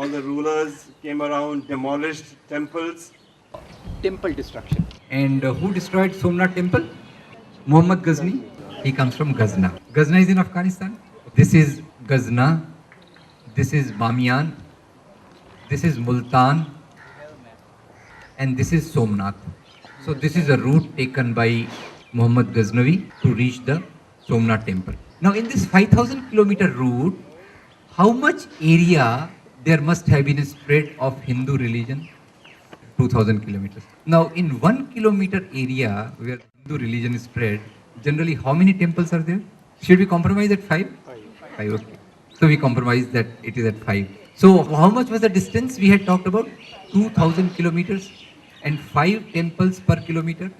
all the rulers came around, demolished temples. Temple destruction. And who destroyed Somnath temple? Muhammad Ghazni. He comes from Ghazna. Ghazna is in Afghanistan. This is Ghazna. This is Bamiyan. This is Multan. And this is Somnath. So this is a route taken by Muhammad Ghaznavi to reach the Somnath temple. Now in this 5,000 kilometer route, how much area there must have been a spread of Hindu religion? 2,000 kilometers. Now in 1 kilometer area where Hindu religion is spread, generally how many temples are there? Should we compromise at 5? 5, okay. So we compromise that it is at 5. So how much was the distance we had talked about? 2,000 kilometers and 5 temples per kilometer.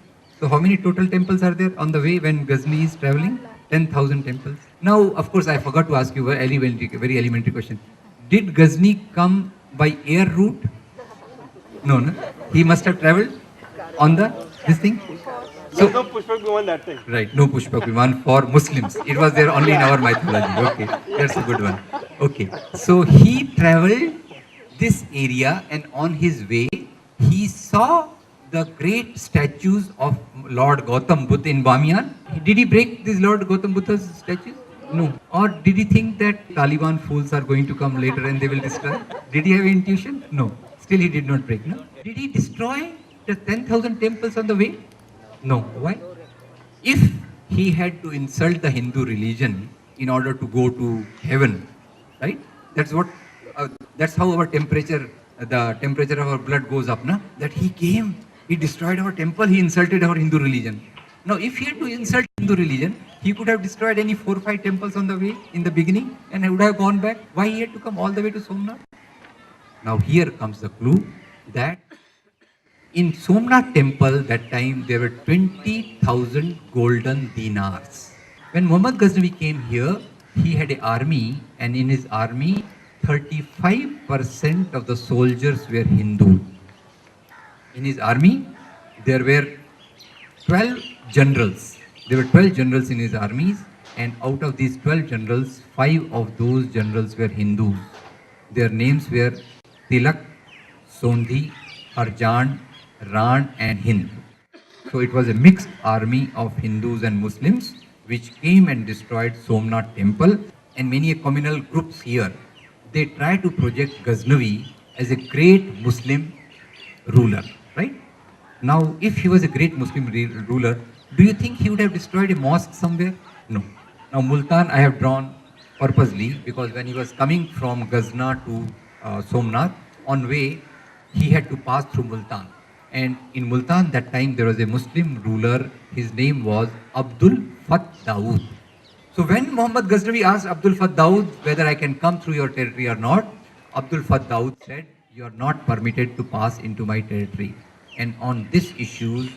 So how many total temples are there on the way when Ghazni is traveling? 10,000 temples. Now, of course, I forgot to ask you a very elementary question. Did Ghazni come by air route? No, no. He must have traveled on this thing. There's no Pushpak Viman that thing. Right, no Pushpak Viman for Muslims. It was there only in our mythology. Okay, that's a good one. Okay, so he traveled this area and on his way, he saw the great statues of Lord Gautam Buddha in Bamiyan. Did he break these Lord Gautam Buddha's statues? No. Or did he think that Taliban fools are going to come later and they will destroy? Did he have intuition? No. Still he did not break. No. Did he destroy the 10,000 temples on the way? No. Why? If he had to insult the Hindu religion in order to go to heaven, right? That's how our temperature, the temperature of our blood goes up, na? That he came, he destroyed our temple, he insulted our Hindu religion. Now, if he had to insult Hindu religion, he could have destroyed any 4 or 5 temples on the way in the beginning and he would have gone back. Why he had to come all the way to Somnath? Now, here comes the clue that in Somnath temple, that time there were 20,000 golden dinars. When Muhammad Ghaznavi came here, he had an army, and in his army, 35% of the soldiers were Hindu. In his army, there were 12 generals. There were 12 generals in his armies, and out of these 12 generals, 5 of those generals were Hindus. Their names were Tilak, Sondhi, Arjan, Ran and Hind. So it was a mixed army of Hindus and Muslims which came and destroyed Somnath temple, and many communal groups here. They try to project Ghaznavi as a great Muslim ruler, right? Now, if he was a great Muslim ruler, do you think he would have destroyed a mosque somewhere? No. Now, Multan I have drawn purposely because when he was coming from Ghazna to Somnath, on way he had to pass through Multan. And in Multan that time there was a Muslim ruler, his name was Abdul Fath Dawood. So when Muhammad Ghaznavi asked Abdul Fath Dawood whether I can come through your territory or not, Abdul Fath Dawood said, you are not permitted to pass into my territory. And on this issue,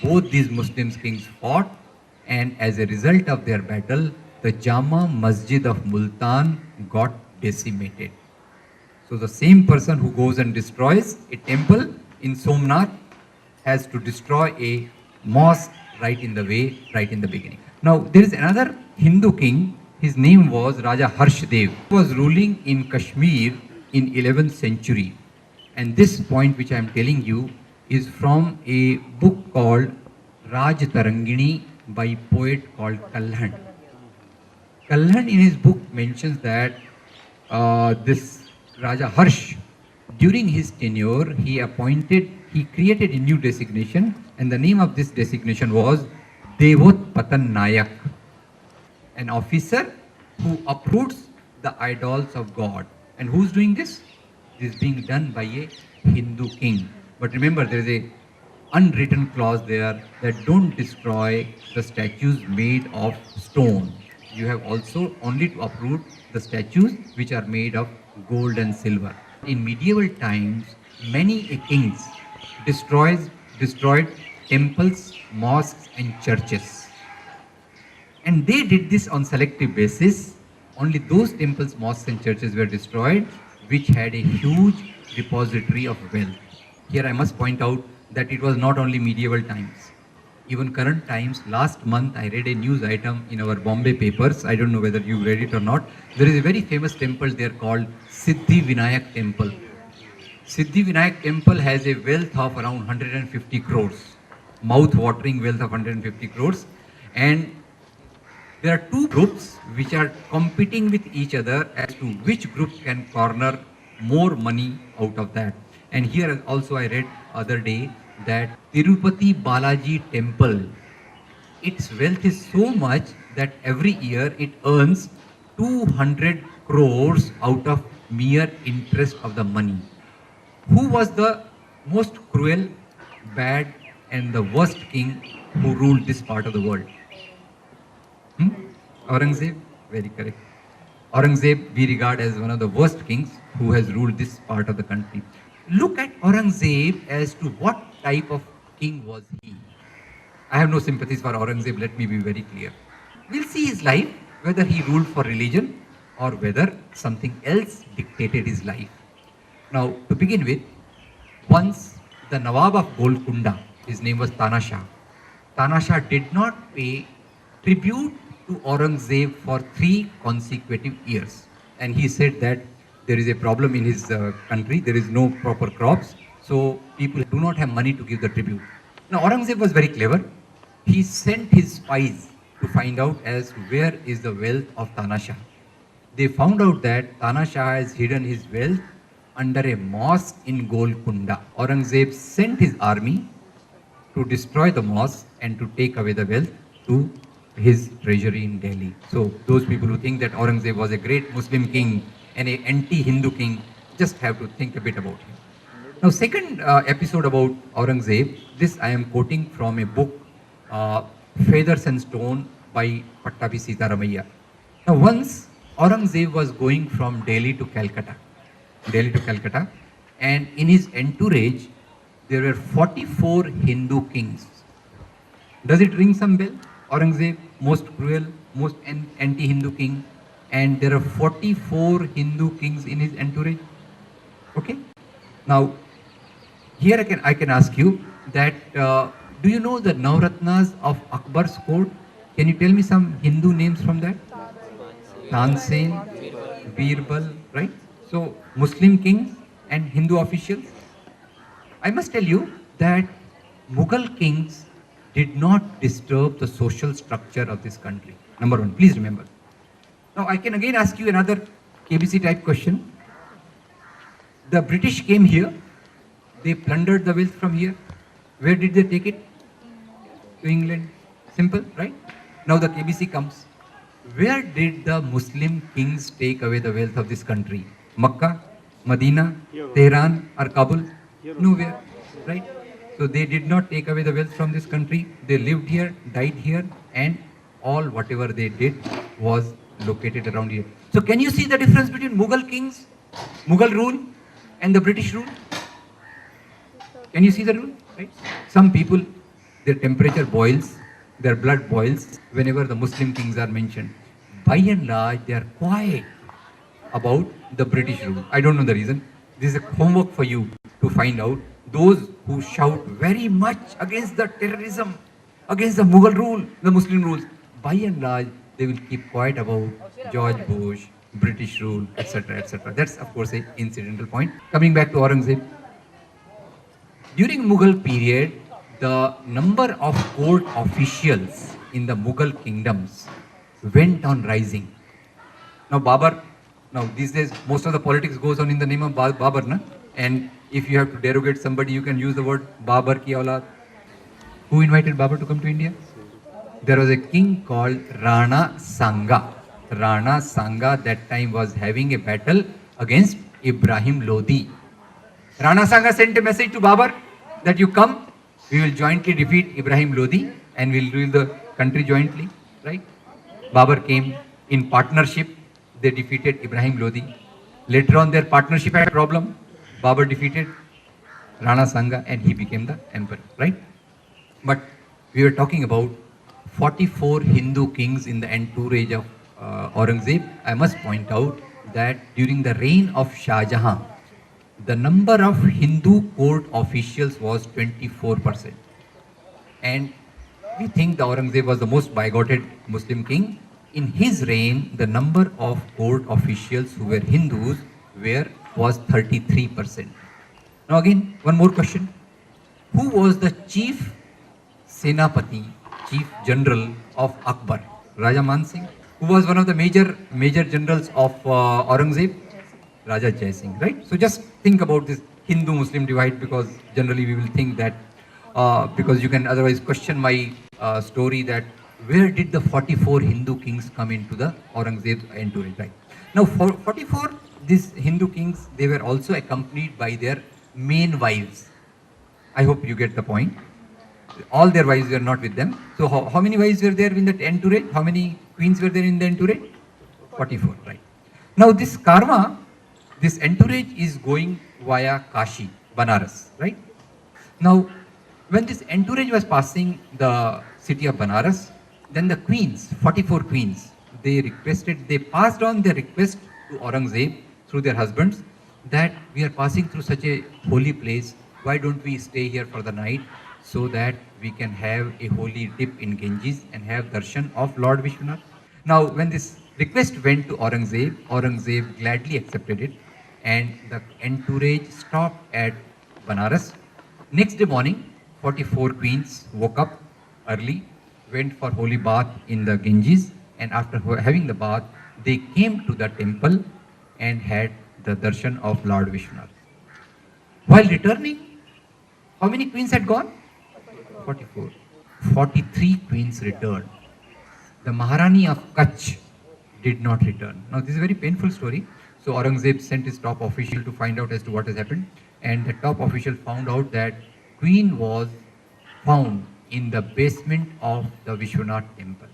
both these Muslim kings fought, and as a result of their battle, the Jama Masjid of Multan got decimated. So the same person who goes and destroys a temple in Somnath has to destroy a mosque right in the way, right in the beginning. Now there is another Hindu king, his name was Raja Harshdev. He was ruling in Kashmir in 11th century. And this point which I am telling you is from a book called Raj Tarangini by poet called Kalhan. Kalhan in his book mentions that this Raja Harsh, during his tenure, he created a new designation, and the name of this designation was Devot Patan Nayak, an officer who uproots the idols of God. And who's doing this? This is being done by a Hindu king. But remember, there is a unwritten clause there that don't destroy the statues made of stone. You have also only to uproot the statues which are made of gold and silver. In medieval times, many kings destroyed temples, mosques and churches. And they did this on selective basis. Only those temples, mosques and churches were destroyed which had a huge repository of wealth. Here I must point out that it was not only medieval times. even current times. Last month, I read a news item in our Bombay papers. I don't know whether you read it or not. There is a very famous temple there called Siddhi Vinayak Temple. Siddhi Vinayak Temple has a wealth of around 150 crores, mouth-watering wealth of 150 crores. And there are two groups which are competing with each other as to which group can corner more money out of that. And here also I read other day that Tirupati Balaji Temple, its wealth is so much that every year it earns 200 crores out of mere interest of the money. Who was the most cruel, bad, and the worst king who ruled this part of the world? Aurangzeb? Very correct. Aurangzeb we regard as one of the worst kings who has ruled this part of the country. Look at Aurangzeb as to what type of king was he. I have no sympathies for Aurangzeb, let me be very clear. We'll see his life, whether he ruled for religion or whether something else dictated his life. Now, to begin with, once the Nawab of Golconda, his name was Tana Shah. Tana Shah did not pay tribute to Aurangzeb for 3 consecutive years. And he said that there is a problem in his country, there is no proper crops, so people do not have money to give the tribute. Now Aurangzeb was very clever. He sent his spies to find out as to where is the wealth of Tana Shah. They found out that Tana Shah has hidden his wealth under a mosque in Golconda. Aurangzeb sent his army to destroy the mosque and to take away the wealth to his treasury in Delhi. So those people who think that Aurangzeb was a great Muslim king and an anti-Hindu king just have to think a bit about him. Now second episode about Aurangzeb, this I am quoting from a book, Feathers and Stone by Pattabi Sitaramaiah. Now once Aurangzeb was going from Delhi to Calcutta, and in his entourage there were 44 Hindu kings. Does it ring some bell? Aurangzeb, most cruel, most anti-Hindu king, and there are 44 Hindu kings in his entourage. Okay. Now, here I can ask you that do you know the Navratnas of Akbar's court? Can you tell me some Hindu names from that? Tansen, Birbal, right? So Muslim kings and Hindu officials. I must tell you that Mughal kings did not disturb the social structure of this country. Number one, please remember. Now I can again ask you another KBC type question. The British came here, they plundered the wealth from here. Where did they take it? To England. Simple, right? Now the KBC comes. Where did the Muslim kings take away the wealth of this country? Makkah, Medina, Tehran or Kabul? Nowhere, right? So they did not take away the wealth from this country. They lived here, died here, and all whatever they did was located around here. So can you see the difference between Mughal kings, Mughal rule and the British rule? Can you see the rule? Right? Some people, their temperature boils, their blood boils whenever the Muslim kings are mentioned. By and large, they are quiet about the British rule. I don't know the reason. This is a homework for you to find out. Those who shout very much against the terrorism, against the Mughal rule, the Muslim rules, by and large, they will keep quiet about George Bush, British rule, etc., etc. That's, of course, an incidental point. Coming back to Aurangzeb. During Mughal period, the number of court officials in the Mughal kingdoms went on rising. Now, Babur, now these days, most of the politics goes on in the name of Babur, na? And if you have to derogate somebody, you can use the word Babur ki aulad. Who invited Babur to come to India? There was a king called Rana Sanga. Rana Sanga that time was having a battle against Ibrahim Lodi. Rana Sanga sent a message to Babur that you come, we will jointly defeat Ibrahim Lodi and we'll rule the country jointly, right? Babur came in partnership, they defeated Ibrahim Lodi. Later on their partnership had a problem. Babur defeated Rana Sanga and he became the emperor, right? But we were talking about 44 Hindu kings in the entourage of Aurangzeb. I must point out that during the reign of Shah Jahan, the number of Hindu court officials was 24%. And we think the Aurangzeb was the most bigoted Muslim king. In his reign, the number of court officials who were Hindus was 33%. Now again, one more question. Who was the chief Senapati, chief general of Akbar? Raja Man Singh, who was one of the major generals of Aurangzeb? Raja Jai Singh, right? So just think about this Hindu-Muslim divide, because generally we will think that because you can otherwise question my story that where did the 44 Hindu kings come into the Aurangzeb's entourage, right? Now, for 44, these Hindu kings, they were also accompanied by their main wives. I hope you get the point. All their wives were not with them. So how many wives were there in that entourage? How many queens were there in the entourage? 44, right? Now this karma, this entourage is going via Kashi, Banaras, right? Now, when this entourage was passing the city of Banaras, then the queens, 44 queens, they passed on their request to Aurangzeb through their husbands that we are passing through such a holy place, why don't we stay here for the night so that we can have a holy dip in Ganges and have darshan of Lord Vishwanath. Now, when this request went to Aurangzeb, Aurangzeb gladly accepted it, and the entourage stopped at Banaras. Next day morning, 44 queens woke up early, went for holy bath in the Ganges, and after having the bath, they came to the temple and had the darshan of Lord Vishwanath. While returning, how many queens had gone? 44. 43 queens returned. The Maharani of Kutch did not return. Now, this is a very painful story. So, Aurangzeb sent his top official to find out as to what has happened. And the top official found out that queen was found in the basement of the Vishwanath temple.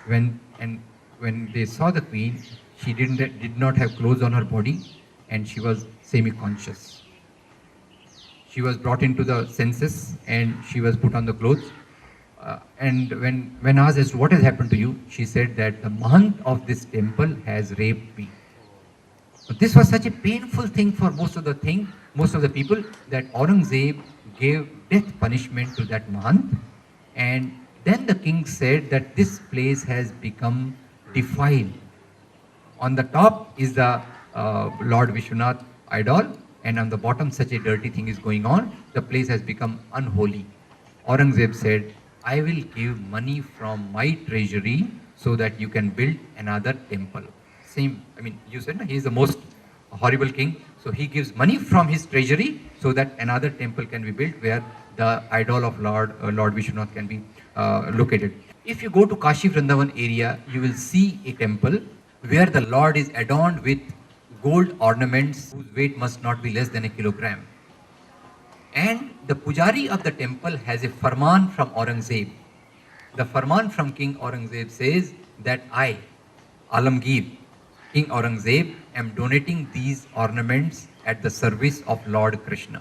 When they saw the queen, she did not have clothes on her body, and she was semi-conscious. She was brought into the senses and she was put on the clothes. And when asked as to what has happened to you, she said that the Mahant of this temple has raped me. So this was such a painful thing for most of the people, that Aurangzeb gave death punishment to that Mahant. And then the king said that this place has become defiled. On the top is the Lord Vishwanath idol, and on the bottom such a dirty thing is going on. The place has become unholy. Aurangzeb said, I will give money from my treasury so that you can build another temple. You said he is the most horrible king. So he gives money from his treasury so that another temple can be built where the idol of Lord Vishwanath can be located. If you go to Kashi Vrindavan area, you will see a temple where the Lord is adorned with gold ornaments whose weight must not be less than a kilogram. And the pujari of the temple has a farman from Aurangzeb. The farman from King Aurangzeb says that I, Alamgir, King Aurangzeb, am donating these ornaments at the service of Lord Krishna.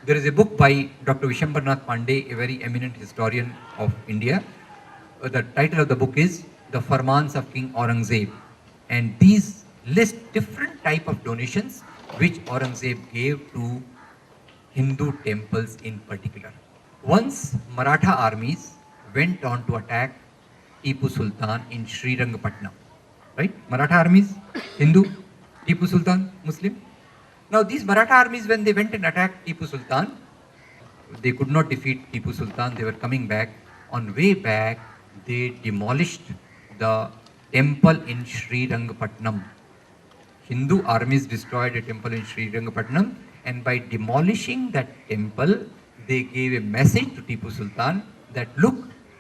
There is a book by Dr. Vishwambarnath Pandey, a very eminent historian of India. The title of the book is The Farmans of King Aurangzeb. And these list different type of donations which Aurangzeb gave to Hindu temples in particular. Once Maratha armies went on to attack Tipu Sultan in Srirangapatnam. Right? Maratha armies, Hindu, Tipu Sultan, Muslim. Now these Maratha armies, when they went and attacked Tipu Sultan, they could not defeat Tipu Sultan. They were coming back. On way back, they demolished the temple in Srirangapatnam. Hindu armies destroyed a temple in Srirangapatnam, and by demolishing that temple, they gave a message to Tipu Sultan that, look,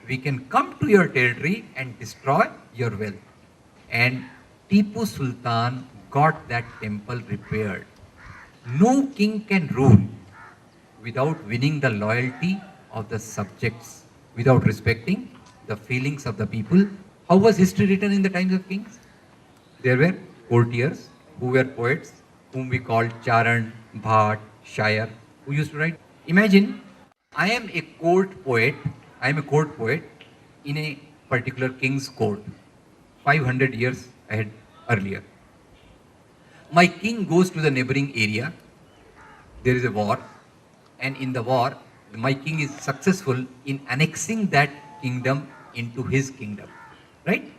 we can come to your territory and destroy your wealth. And Tipu Sultan got that temple repaired. No king can rule without winning the loyalty of the subjects, without respecting the feelings of the people. How was history written in the times of kings? There were courtiers who were poets, whom we called Charan, Bhat, Shair, who used to write. Imagine, I am a court poet in a particular king's court, 500 years earlier. My king goes to the neighboring area, there is a war, and in the war, my king is successful in annexing that kingdom into his kingdom, right?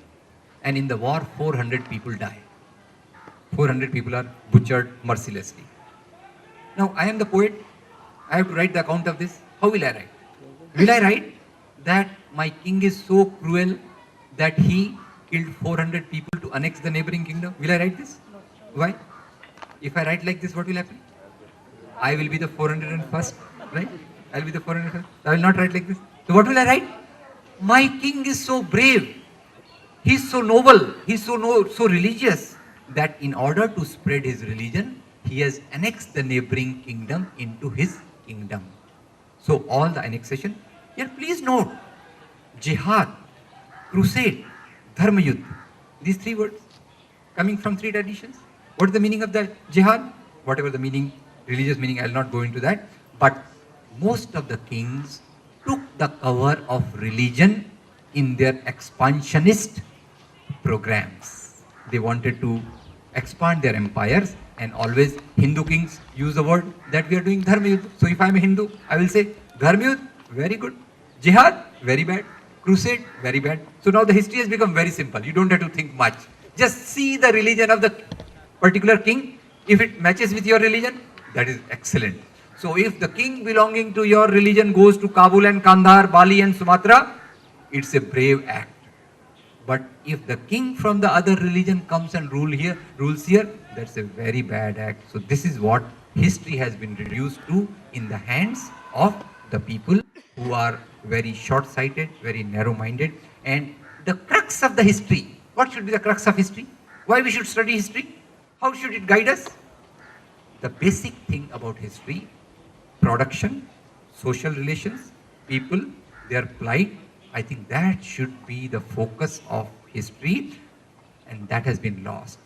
And in the war, 400 people die. 400 people are butchered mercilessly. Now, I am the poet. I have to write the account of this. How will I write? Will I write that my king is so cruel that he killed 400 people to annex the neighboring kingdom? Will I write this? Why? If I write like this, what will happen? I will be the 401st, right? I will be the 401st. I will not write like this. So what will I write? My king is so brave. He's so noble. He's so religious that in order to spread his religion, he has annexed the neighboring kingdom into his kingdom. So all the annexation. Here, please note, jihad, crusade, dharma yuddha. These three words coming from three traditions. What is the meaning of the jihad? Whatever the meaning, religious meaning, I will not go into that. But most of the kings took the cover of religion in their expansionist programs. They wanted to expand their empires, and always Hindu kings use the word that we are doing dharma yuddha. So if I am a Hindu, I will say dharma yuddha, very good. Jihad, very bad. Crusade, very bad. So now the history has become very simple. You don't have to think much. Just see the religion of the particular king. If it matches with your religion, that is excellent. So if the king belonging to your religion goes to Kabul and Kandahar, Bali and Sumatra, it's a brave act. But if the king from the other religion comes and rules here, that's a very bad act. So this is what history has been reduced to in the hands of the people who are very short-sighted, very narrow-minded. And the crux of the history, what should be the crux of history? Why we should study history? How should it guide us? The basic thing about history, production, social relations, people, their plight, I think that should be the focus of history, and that has been lost.